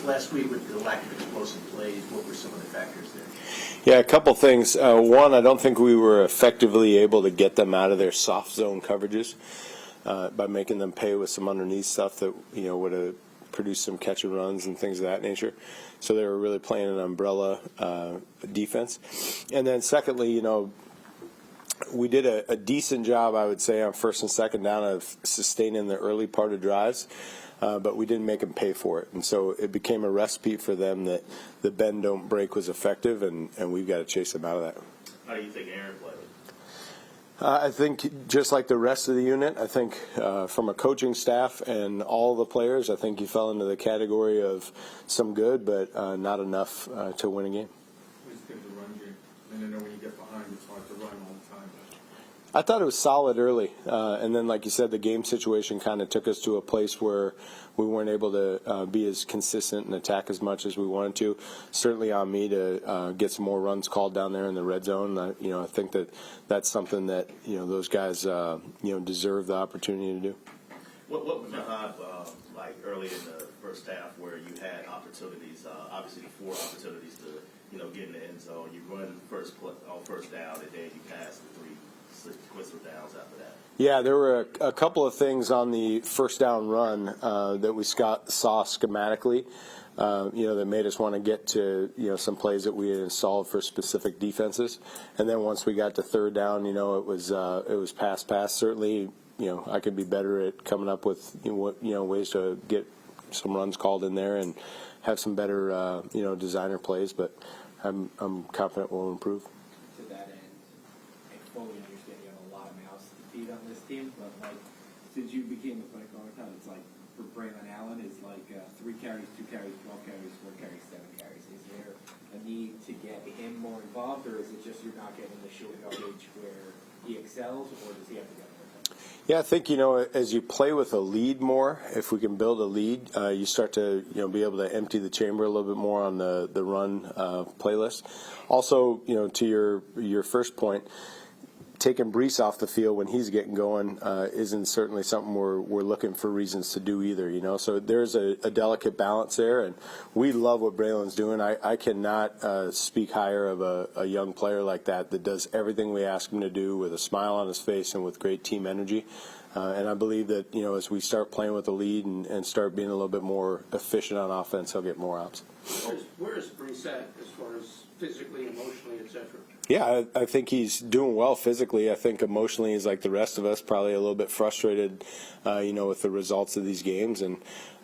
last week with the lack of explosive plays. What were some of the factors there? Yeah, a couple things. One, I don't think we were effectively able to get them out of their soft zone coverages by making them pay with some underneath stuff that would have produced some catch and runs and things of that nature. So they were really playing an umbrella defense. And then secondly, we did a decent job, I would say, on first and second down of sustaining the early part of drives. But we didn't make them pay for it. And so it became a recipe for them that the bend don't break was effective, and we've got to chase them out of that. How do you think Aaron played? I think just like the rest of the unit, I think from a coaching staff and all the players, I think he fell into the category of some good, but not enough to win a game. What do you think of the run game? I know when you get behind, it's hard to run all the time. I thought it was solid early, and then, like you said, the game situation kind of took us to a place where we weren't able to be as consistent and attack as much as we wanted to. Certainly on me to get some more runs called down there in the red zone. I think that's something that those guys deserve the opportunity to do. What was your vibe like early in the first half, where you had opportunities? Obviously, 4 opportunities to get in the end zone. You run on first down, and then you pass the 3 sequential downs after that. Yeah, there were a couple of things on the first down run that we saw schematically, that made us want to get to some plays that we had installed for specific defenses. And then once we got to third down, it was pass. Certainly, I could be better at coming up with ways to get some runs called in there and have some better designer plays. But I'm confident we'll improve. To that end, I fully understand you have a lot of mouths to feed on this team, but since you became a playcaller, it's like for Braylon Allen is 3 carries, 2 carries, 12 carries, 4 carries, 7 carries. Is there a need to get him more involved, or is it just you're not getting the short yardage where he excels, or does he have to get more time? Yeah, I think, as you play with a lead more, if we can build a lead, you start to, be able to empty the chamber a little bit more on the run playlist. Also, to your first point, taking Brees off the field when he's getting going isn't certainly something we're looking for reasons to do either, So there's a delicate balance there, and we love what Braylon's doing. I cannot speak higher of a young player like that does everything we ask him to do with a smile on his face and with great team energy. And I believe that, as we start playing with the lead and start being a little bit more efficient on offense, he'll get more outs. Where is Brees at as far as physically, emotionally, et cetera? Yeah, I think he's doing well physically. I think emotionally he's like the rest of us, probably a little bit frustrated, with the results of these games. And,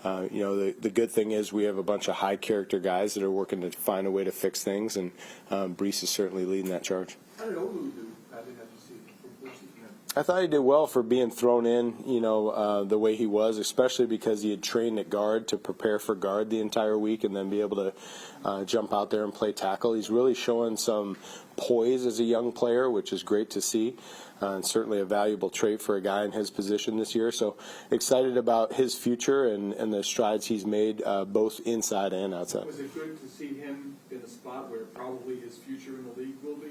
the good thing is we have a bunch of high-character guys that are working to find a way to fix things, and Brees is certainly leading that charge. How did Olu do? How did you see from Brees? I thought he did well for being thrown in, the way he was, especially because he had trained at guard to prepare for guard the entire week and then be able to jump out there and play tackle. He's really showing some poise as a young player, which is great to see, and certainly a valuable trait for a guy in his position this year. So excited about his future and the strides he's made both inside and outside. Was it good to see him in a spot where probably his future in the league will be?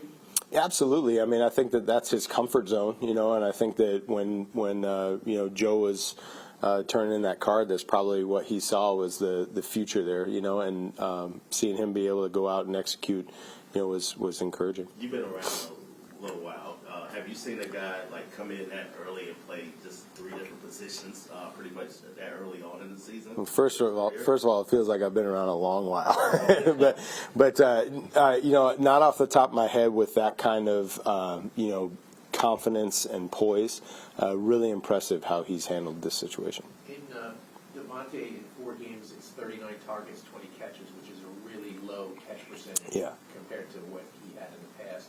Absolutely. I mean, I think that's his comfort zone, and I think that when Joe was turning in that card, that's probably what he saw was the future there, and seeing him be able to go out and execute, was encouraging. You've been around a little while. Have you seen a guy come in that early and play just 3 different positions pretty much that early on in the season? Well, first of all, it feels like I've been around a long while, but not off the top of my head with that kind of confidence and poise. Really impressive how he's handled this situation. In Devontae, in 4 games, it's 39 targets, 20 catches, which is a really low catch percentage compared to what he had in the past.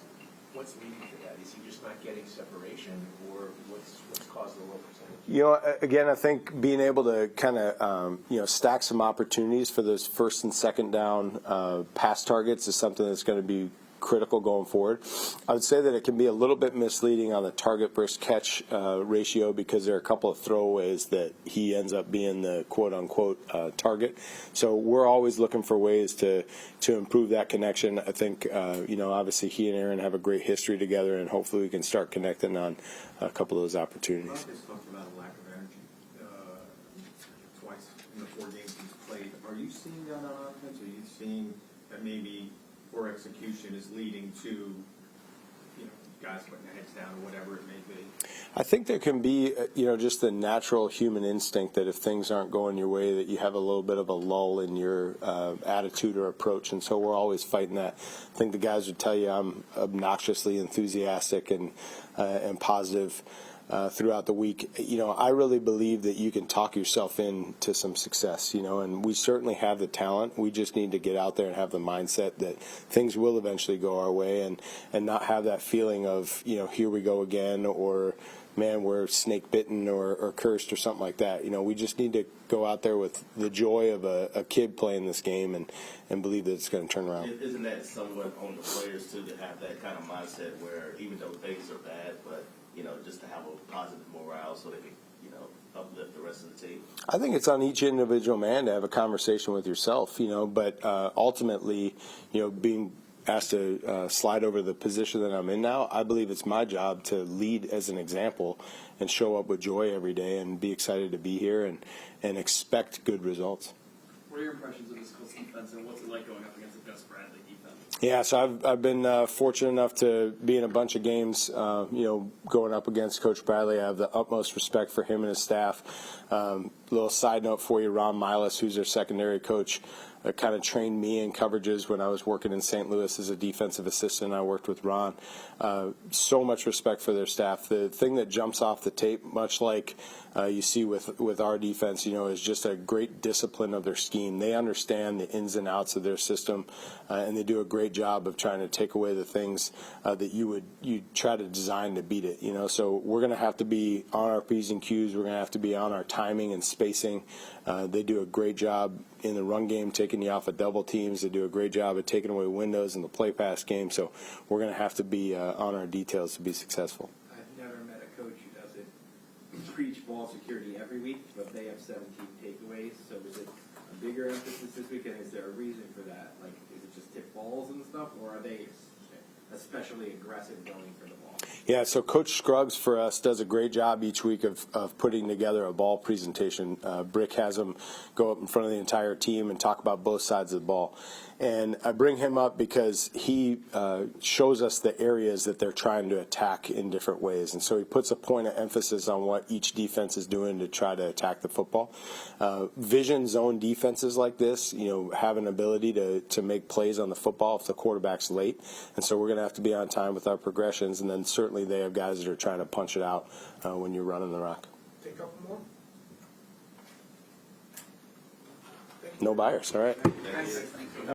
What's leading to that? Is he just not getting separation, or what's caused the low percentage? Again, I think being able to kind of, stack some opportunities for those first and second down pass targets is something that's going to be critical going forward. I would say that it can be a little bit misleading on the target versus catch ratio because there are a couple of throwaways that he ends up being the quote-unquote target. So we're always looking for ways to improve that connection. I think, obviously he and Aaron have a great history together, and hopefully we can start connecting on a couple of those opportunities. Marcus talked about a lack of energy twice in the 4 games he's played. Are are you seeing that on offense? Are you seeing that maybe poor execution is leading to, you know, guys putting their heads down or whatever it may be? I think there can be, just the natural human instinct that if things aren't going your way, that you have a little bit of a lull in your attitude or approach, and so we're always fighting that. I think the guys would tell you I'm obnoxiously enthusiastic and positive throughout the week. I really believe that you can talk yourself into some success, and we certainly have the talent. We just need to get out there and have the mindset that things will eventually go our way and not have that feeling of, here we go again, or man, we're snake bitten or cursed or something like that. We just need to go out there with the joy of a kid playing this game and believe that it's going to turn around. Isn't that somewhat on the players too, to have that kind of mindset where even though things are bad, but just to have a positive morale so they can, uplift the rest of the team? I think it's on each individual man to have a conversation with yourself, but ultimately, being asked to slide over the position that I'm in now, I believe it's my job to lead as an example and show up with joy every day and be excited to be here and expect good results. What are your impressions of this Colts defense, and what's it like going up against the Gus Bradley defense? Yeah, so I've been fortunate enough to be in a bunch of games, going up against Coach Bradley. I have the utmost respect for him and his staff. Little side note for you, Ron Milas, who's their secondary coach, kind of trained me in coverages when I was working in St. Louis as a defensive assistant. I worked with Ron. So much respect for their staff. The thing that jumps off the tape, much like you see with our defense, is just a great discipline of their scheme. They understand the ins and outs of their system, and they do a great job of trying to take away the things that you try to design to beat it. So we're going to have to be on our P's and Q's. We're going to have to be on our timing and spacing. They do a great job in the run game, taking you off of double teams. They do a great job of taking away windows in the play pass game. So we're going to have to be on our details to be successful. I've never met a coach who doesn't preach ball security every week, but they have 17 takeaways. So is it a bigger emphasis this week, and is there a reason for that? Like, is it just tip balls and stuff, or are they especially aggressive going for the ball? Yeah, so Coach Scruggs for us does a great job each week of putting together a ball presentation. Brick has him go up in front of the entire team and talk about both sides of the ball. And I bring him up because he shows us the areas that they're trying to attack in different ways. And so he puts a point of emphasis on what each defense is doing to try to attack the football. Vision zone defenses like this, have an ability to make plays on the football if the quarterback's late. And so we're going to have to be on time with our progressions. And then certainly they have guys that are trying to punch it out when you're running the rock. Take a couple more. No buyers, all right. Thanks.